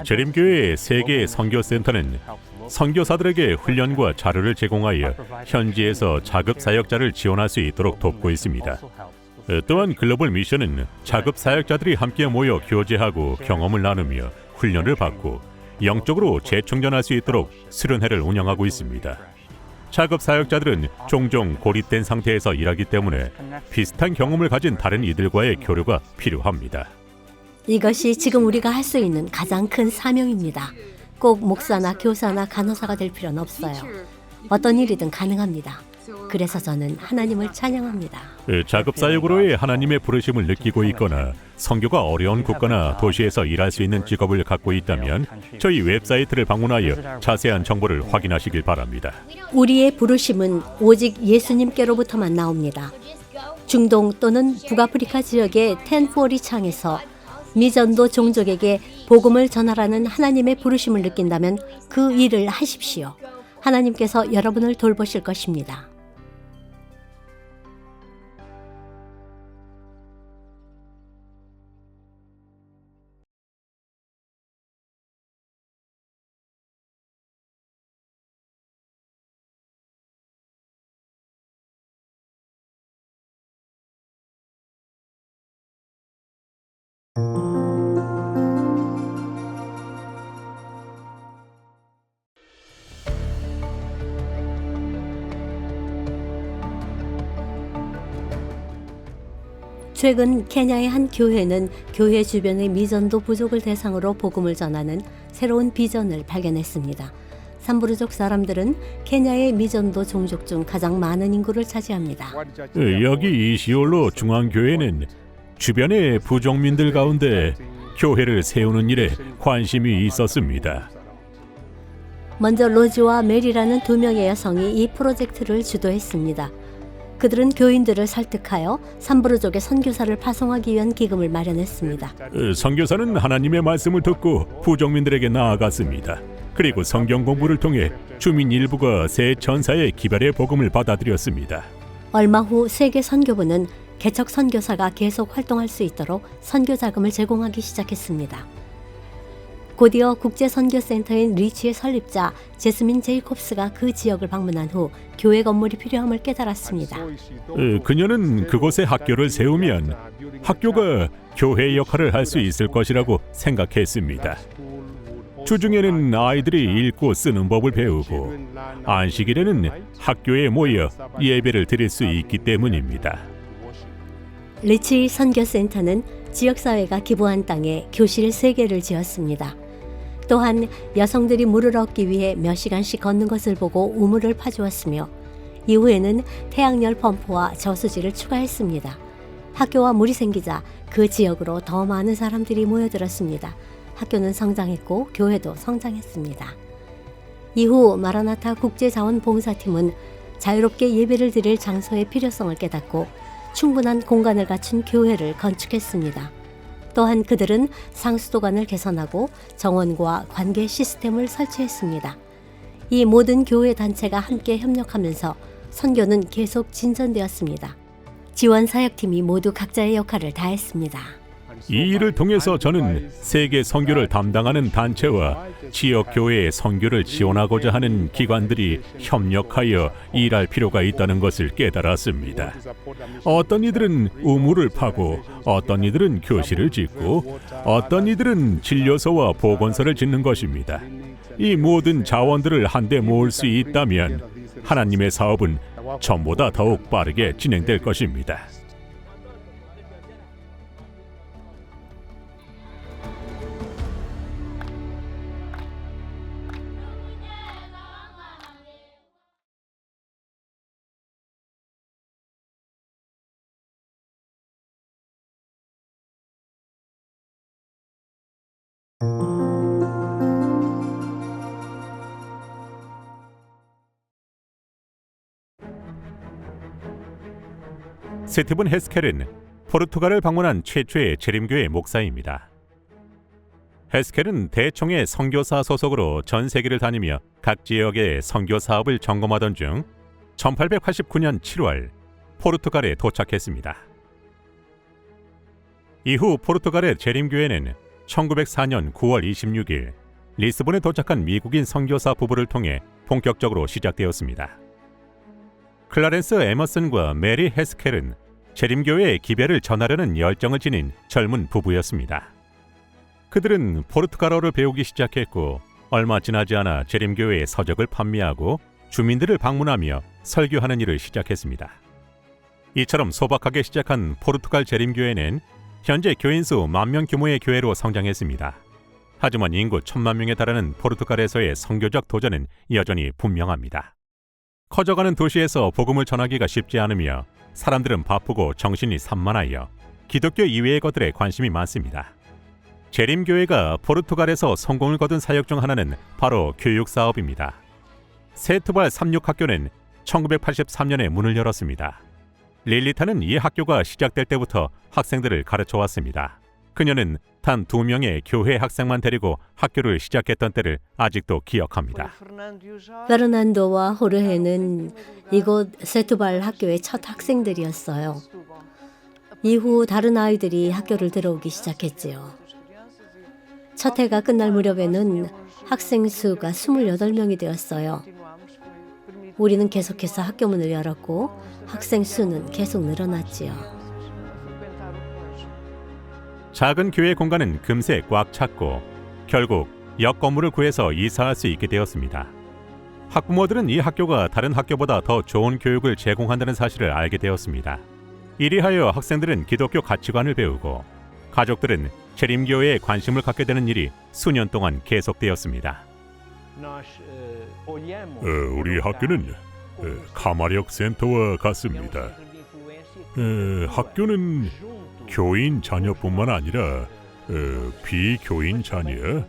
재림교회의 세계 선교센터는 선교사들에게 훈련과 자료를 제공하여 현지에서 자급 사역자를 지원할 수 있도록 돕고 있습니다. 또한 글로벌 미션은 자급 사역자들이 함께 모여 교제하고 경험을 나누며 훈련을 받고 영적으로 재충전할 수 있도록 수련회를 운영하고 있습니다. 자급 사역자들은 종종 고립된 상태에서 일하기 때문에 비슷한 경험을 가진 다른 이들과의 교류가 필요합니다. 이것이 지금 우리가 할 수 있는 가장 큰 사명입니다. 꼭 목사나 교사나 간호사가 될 필요는 없어요. 어떤 일이든 가능합니다. 그래서 저는 하나님을 찬양합니다. 자급 사역으로의 하나님의 부르심을 느끼고 있거나 선교가 어려운 국가나 도시에서 일할 수 있는 직업을 갖고 있다면 저희 웹사이트를 방문하여 자세한 정보를 확인하시길 바랍니다. 우리의 부르심은 오직 예수님께로부터만 나옵니다. 중동 또는 북아프리카 지역의 텐포리 창에서 미전도 종족에게 복음을 전하라는 하나님의 부르심을 느낀다면 그 일을 하십시오. 하나님께서 여러분을 돌보실 것입니다. 최근 케냐의 한 교회는 교회 주변의 미전도 부족을 대상으로 복음을 전하는 새로운 비전을 발견했습니다. 산부르족 사람들은 케냐의 미전도 종족 중 가장 많은 인구를 차지합니다. 여기 이시올로 중앙교회는 주변의 부족민들 가운데 교회를 세우는 일에 관심이 있었습니다. 먼저 로즈와 메리라는 두 명의 여성이 이 프로젝트를 주도했습니다. 그들은 교인들을 설득하여 산부르족의 선교사를 파송하기 위한 기금을 마련했습니다. 선교사는 하나님의 말씀을 듣고 부족민들에게 나아갔습니다. 그리고 성경 공부를 통해 주민 일부가 새 전사의 기별의 복음을 받아들였습니다. 얼마 후 세계 선교부는 개척 선교사가 계속 활동할 수 있도록 선교 자금을 제공하기 시작했습니다. 곧이어 국제선교센터인 리치의 설립자 제스민 제이콥스가 그 지역을 방문한 후 교회 건물이 필요함을 깨달았습니다. 그녀는 그곳에 학교를 세우면 학교가 교회 역할을 할 수 있을 것이라고 생각했습니다. 주중에는 아이들이 읽고 쓰는 법을 배우고 안식일에는 학교에 모여 예배를 드릴 수 있기 때문입니다. 리치 선교센터는 지역사회가 기부한 땅에 교실 3개를 지었습니다. 또한 여성들이 물을 얻기 위해 몇 시간씩 걷는 것을 보고 우물을 파주었으며 이후에는 태양열 펌프와 저수지를 추가했습니다. 학교와 물이 생기자 그 지역으로 더 많은 사람들이 모여들었습니다. 학교는 성장했고 교회도 성장했습니다. 이후 마라나타 국제자원봉사팀은 자유롭게 예배를 드릴 장소의 필요성을 깨닫고 충분한 공간을 갖춘 교회를 건축했습니다. 또한 그들은 상수도관을 개선하고 정원과 관계 시스템을 설치했습니다. 이 모든 교회 단체가 함께 협력하면서 선교는 계속 진전되었습니다. 지원 사역팀이 모두 각자의 역할을 다했습니다. 이 일을 통해서 저는 세계 선교를 담당하는 단체와 지역 교회의 선교를 지원하고자 하는 기관들이 협력하여 일할 필요가 있다는 것을 깨달았습니다. 어떤 이들은 우물을 파고 어떤 이들은 교실을 짓고 어떤 이들은 진료소와 보건소를 짓는 것입니다. 이 모든 자원들을 한데 모을 수 있다면 하나님의 사업은 전보다 더욱 빠르게 진행될 것입니다. 스티븐 헤스켈은 포르투갈을 방문한 최초의 재림교회 목사입니다. 헤스켈은 대총회 선교사 소속으로 전 세계를 다니며 각 지역의 선교 사업을 점검하던 중 1889년 7월 포르투갈에 도착했습니다. 이후 포르투갈의 재림교회는 1904년 9월 26일 리스본에 도착한 미국인 선교사 부부를 통해 본격적으로 시작되었습니다. 클라렌스 에머슨과 메리 헤스켈은 재림교회의 기별을 전하려는 열정을 지닌 젊은 부부였습니다. 그들은 포르투갈어를 배우기 시작했고 얼마 지나지 않아 재림교회의 서적을 판매하고 주민들을 방문하며 설교하는 일을 시작했습니다. 이처럼 소박하게 시작한 포르투갈 재림교회는 현재 교인 수 10,000명 규모의 교회로 성장했습니다. 하지만 인구 1,000만 명에 달하는 포르투갈에서의 선교적 도전은 여전히 분명합니다. 커져가는 도시에서 복음을 전하기가 쉽지 않으며 사람들은 바쁘고 정신이 산만하여 기독교 이외의 것들에 관심이 많습니다. 재림교회가 포르투갈에서 성공을 거둔 사역 중 하나는 바로 교육 사업입니다. 세투발 36학교는 1983년에 문을 열었습니다. 릴리타는 이 학교가 시작될 때부터 학생들을 가르쳐 왔습니다. 그녀는 단 2명의 교회 학생만 데리고 학교를 시작했던 때를 아직도 기억합니다. 페르난도와 호르헤는 이곳 세투발 학교의 첫 학생들이었어요. 이후 다른 아이들이 학교를 들어오기 시작했지요. 첫 해가 끝날 무렵에는 학생 수가 28명이 되었어요. 우리는 계속해서 학교 문을 열었고 학생 수는 계속 늘어났지요. 작은 교회 공간은 금세 꽉 찼고 결국 역 건물을 구해서 이사할 수 있게 되었습니다. 학부모들은 이 학교가 다른 학교보다 더 좋은 교육을 제공한다는 사실을 알게 되었습니다. 이리하여 학생들은 기독교 가치관을 배우고 가족들은 재림교회에 관심을 갖게 되는 일이 수년 동안 계속되었습니다. 우리 학교는 가마력 센터와 같습니다. 학교는 교인 자녀뿐만 아니라 비교인 자녀,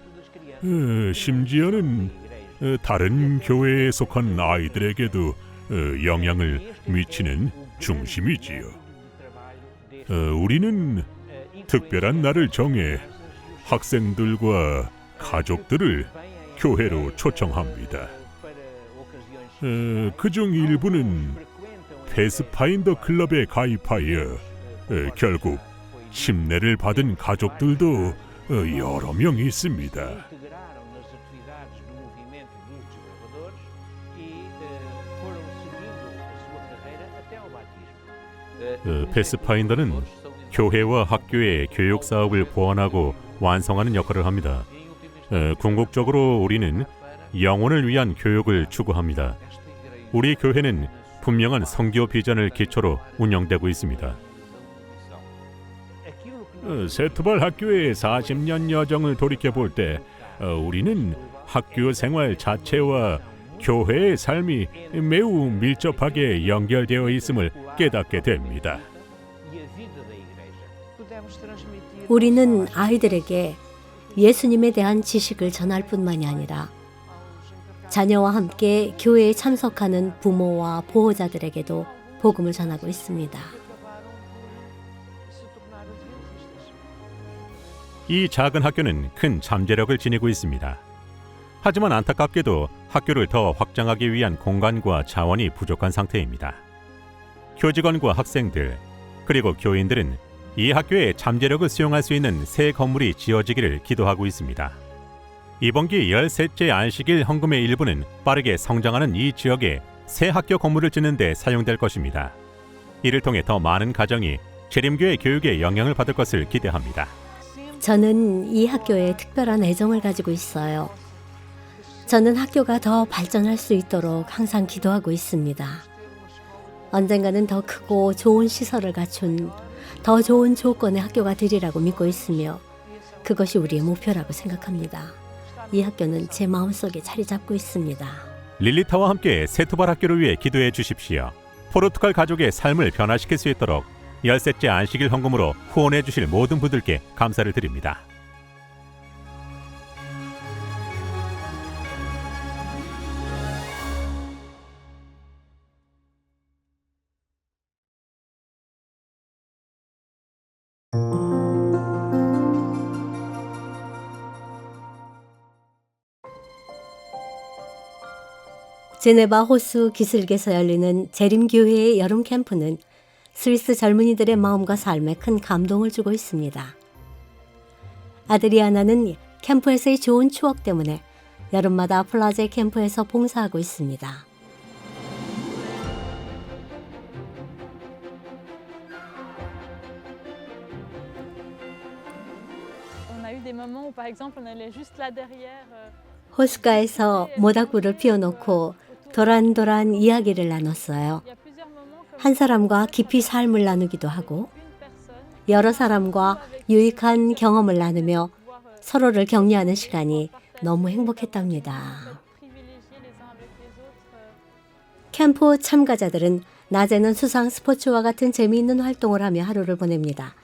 심지어는 다른 교회에 속한 아이들에게도 영향을 미치는 중심이지요. 우리는 특별한 날을 정해 학생들과 가족들을 교회로 초청합니다. 그중 일부는 패스파인더 클럽에 가입하여 결국 침례를 받은 가족들도 여러 명 있습니다. integraram nas atividades do movimento dos desbravadores e foram seguindo a sua carreira até ao batismo. 패스파인더는 교회와 학교의 교육 사업을 보완하고 완성하는 역할을 합니다. 궁극적으로 우리는 영혼을 위한 교육을 추구합니다. 우리 교회는 분명한 선교 비전을 기초로 운영되고 있습니다. 세트발 학교의 40년 여정을 돌이켜 볼 때 우리는 학교 생활 자체와 교회의 삶이 매우 밀접하게 연결되어 있음을 깨닫게 됩니다. 우리는 아이들에게 예수님에 대한 지식을 전할 뿐만이 아니라 자녀와 함께 교회에 참석하는 부모와 보호자들에게도 복음을 전하고 있습니다. 이 작은 학교는 큰 잠재력을 지니고 있습니다. 하지만 안타깝게도 학교를 더 확장하기 위한 공간과 자원이 부족한 상태입니다. 교직원과 학생들, 그리고 교인들은 이 학교의 잠재력을 수용할 수 있는 새 건물이 지어지기를 기도하고 있습니다. 이번 기 13째 안식일 헌금의 일부는 빠르게 성장하는 이 지역에 새 학교 건물을 짓는 데 사용될 것입니다. 이를 통해 더 많은 가정이 재림교회 교육에 영향을 받을 것을 기대합니다. 저는 이 학교에 특별한 애정을 가지고 있어요. 저는 학교가 더 발전할 수 있도록 항상 기도하고 있습니다. 언젠가는 더 크고 좋은 시설을 갖춘 더 좋은 조건의 학교가 되리라고 믿고 있으며 그것이 우리의 목표라고 생각합니다. 이 학교는 제 마음속에 자리 잡고 있습니다. 릴리타와 함께 세트발 학교를 위해 기도해 주십시오. 포르투갈 가족의 삶을 변화시킬 수 있도록 13째 안식일 헌금으로 후원해 주실 모든 분들께 감사를 드립니다. 제네바 호수 기슭에서 열리는 재림교회의 여름 캠프는 스위스 젊은이들의 마음과 삶에 큰 감동을 주고 있습니다. 아드리아나는 캠프에서의 좋은 추억 때문에 여름마다 플라제 캠프에서 봉사하고 있습니다. 호숫가에서 모닥불을 피워놓고 도란도란 이야기를 나눴어요. 한 사람과 깊이 삶을 나누기도 하고 여러 사람과 유익한 경험을 나누며 서로를 격려하는 시간이 너무 행복했답니다. 캠프 참가자들은 낮에는 수상 스포츠와 같은 재미있는 활동을 하며 하루를 보냅니다.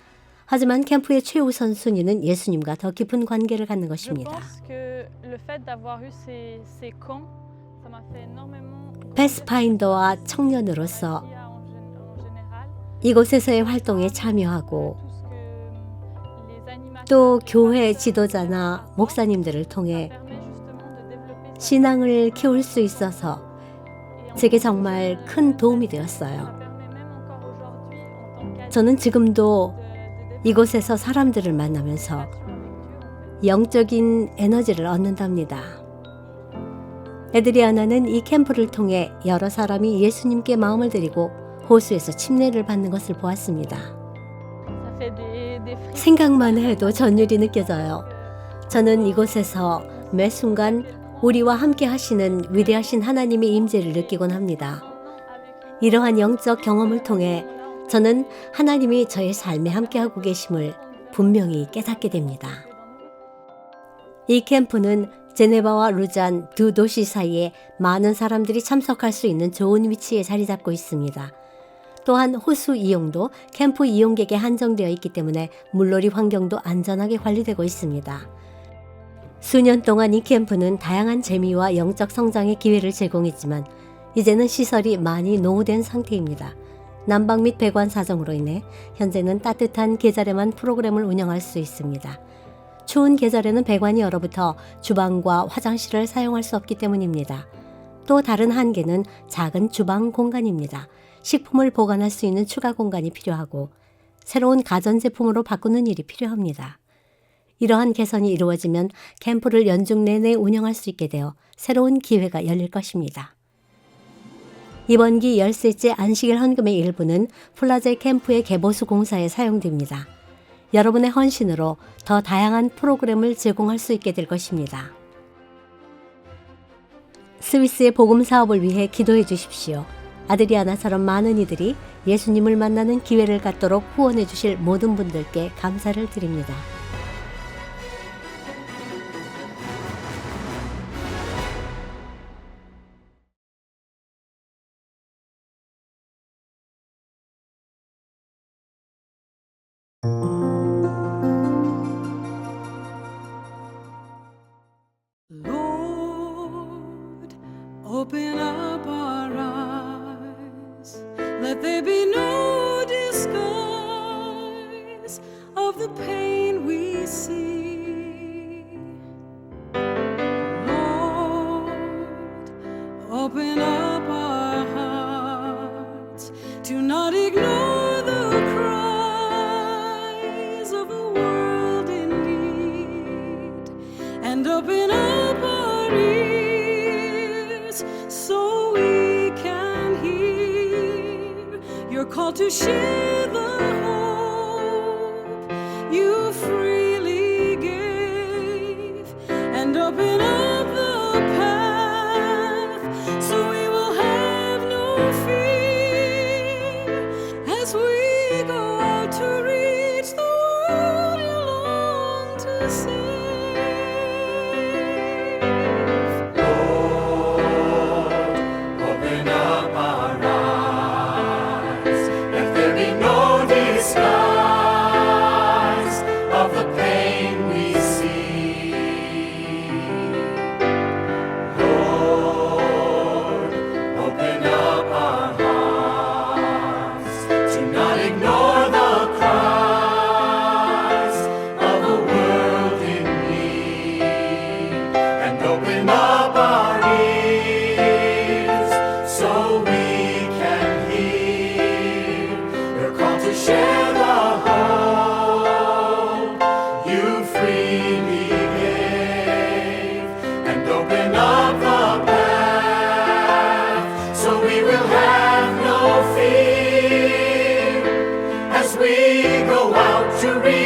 하지만 캠프의 최우선 순위는 예수님과 더 깊은 관계를 갖는 것입니다. 패스파인더와 청년으로서 이곳에서의 활동에 참여하고 또 교회 지도자나 목사님들을 통해 신앙을 키울 수 있어서 제게 정말 큰 도움이 되었어요. 저는 지금도 이곳에서 사람들을 만나면서 영적인 에너지를 얻는답니다. 에드리아나는 이 캠프를 통해 여러 사람이 예수님께 마음을 드리고 호수에서 침례를 받는 것을 보았습니다. 생각만 해도 전율이 느껴져요. 저는 이곳에서 매 순간 우리와 함께 하시는 위대하신 하나님의 임재를 느끼곤 합니다. 이러한 영적 경험을 통해 저는 하나님이 저의 삶에 함께하고 계심을 분명히 깨닫게 됩니다. 이 캠프는 제네바와 루잔 두 도시 사이에 많은 사람들이 참석할 수 있는 좋은 위치에 자리 잡고 있습니다. 또한 호수 이용도 캠프 이용객에 한정되어 있기 때문에 물놀이 환경도 안전하게 관리되고 있습니다. 수년 동안 이 캠프는 다양한 재미와 영적 성장의 기회를 제공했지만 이제는 시설이 많이 노후된 상태입니다. 난방 및 배관 사정으로 인해 현재는 따뜻한 계절에만 프로그램을 운영할 수 있습니다. 추운 계절에는 배관이 얼어붙어 주방과 화장실을 사용할 수 없기 때문입니다. 또 다른 한계는 작은 주방 공간입니다. 식품을 보관할 수 있는 추가 공간이 필요하고 새로운 가전제품으로 바꾸는 일이 필요합니다. 이러한 개선이 이루어지면 캠프를 연중 내내 운영할 수 있게 되어 새로운 기회가 열릴 것입니다. 이번 기 열세째 안식일 헌금의 일부는 플라제 캠프의 개보수 공사에 사용됩니다. 여러분의 헌신으로 더 다양한 프로그램을 제공할 수 있게 될 것입니다. 스위스의 복음 사업을 위해 기도해 주십시오. 아드리아나처럼 많은 이들이 예수님을 만나는 기회를 갖도록 후원해 주실 모든 분들께 감사를 드립니다. Lord, open up our eyes. Let there be no disguise of the pain we see. Lord, open up our hearts to not ignore the cries of a world in need, and open up our ears so we can hear your call to share the hope you freely gave, and open up the path so we will have no fear as we go out to reach the world you long to save. Open up our eyes. Let there be no disguise of the pain we see. Lord, open up our hearts to not ignore the cries of a world in need, and open up our ears so we can hear your call to share the hope you freely gave, and open up the path so we will have no fear as we go out to reach